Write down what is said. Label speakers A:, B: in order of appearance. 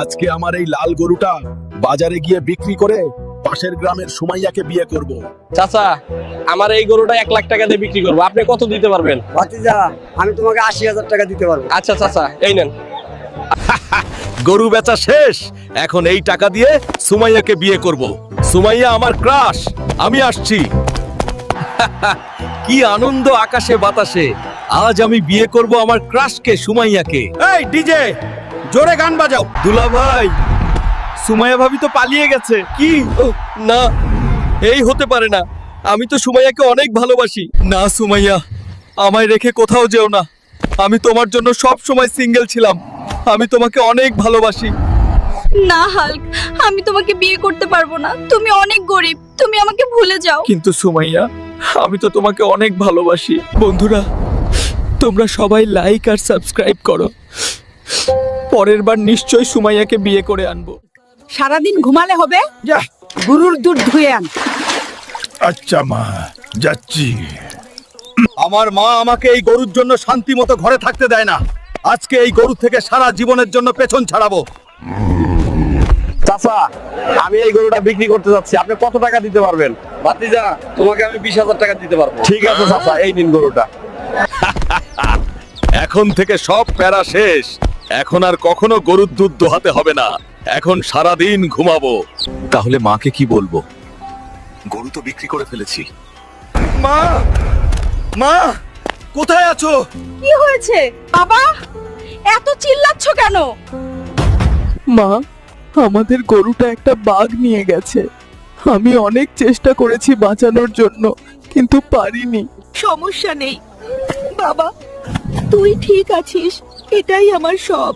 A: আজকে আমার এই লাল গরুটা বাজারে গিয়ে বিক্রি করে পাশের গ্রামের সুমাইয়াকে বিয়ে করব।
B: চাচা, আমার এই গরুটা 1 লাখ টাকা দিয়ে বিক্রি করবো, আপনি কত দিতে পারবেন?
C: ভাতিজা, আমি তোমাকে 80,000 টাকা দিতে পারবো।
B: আচ্ছা চাচা, এই নেন।
A: গরু বেচা শেষ, এখন এই টাকা দিয়ে সুমাইয়াকে বিয়ে করব। সুমাইয়া আমার ক্রাশ, আমি আসছি। কি আনন্দ আকাশে বাতাসে, আজ আমি বিয়ে করব আমার ক্রাশকে, সুমাইয়াকে। এই ডিজে, জোরে গান বাজাও। দুলা ভাই, সুমাইয়া ভাবি তো পালিয়ে গেছে। কি? না, এই হতে পারে না, আমি তো সুমাইয়াকে অনেক ভালোবাসি। না সুমাইয়া, আমায় রেখে কোথাও যেও না, আমি তোমার জন্য সব সময় সিঙ্গেল ছিলাম, আমি তোমাকে অনেক ভালোবাসি।
D: না হাল্ক, আমি তোমাকে বিয়ে করতে পারবো না, তুমি অনেক গরিব, তুমি আমাকে ভুলে যাও।
A: কিন্তু সুমাইয়া, আমি তো তোমাকে অনেক ভালোবাসি। বন্ধুরা, তোমরা সবাই লাইক আর সাবস্ক্রাইব করো, পরের বার নিশ্চয়ই সুমাইয়াকে বিয়ে করে আনবো।
E: সারাদিন ঘুমালে হবে, যা গরুর দুধ ধুয়ে আন।
A: আচ্ছা মা, যাচ্ছি। আমার মা আমাকে এই গরুর জন্য শান্তি মতো ঘরে থাকতে দেয় না, আজকে এই গরু থেকে সারা জীবনের জন্য পেছন ছাড়াবো।
B: চাচা, আমি এই গরুটা বিক্রি করতে যাচ্ছি, আপনি কত টাকা দিতে পারবেন? ভাতিজা, তোমাকে আমি 20,000 টাকা দিতে পারবো।
A: ঠিক আছে চাচা, এই নিন গরুটা। এখন থেকে সব প্যারা শেষ, এখন আর কখনো গরুর দুধ দোহাতে হবে না, এখন সারা দিন ঘুমাবো। তাহলে মাকে কি বলবো? গরু তো বিক্রি করে ফেলেছি। মা, মা, কোথায় আছো?
D: কি হয়েছে বাবা, এত চিল্লাচ্ছ কেন?
F: মা, আমাদের গরুটা একটা বাঘ নিয়ে গেছে। আমি অনেক চেষ্টা করেছি বাঁচানোর জন্য, কিন্তু পারিনি।
E: সমস্যা নেই বাবা, তুই ঠিক আছিস, এটাই আমার সব।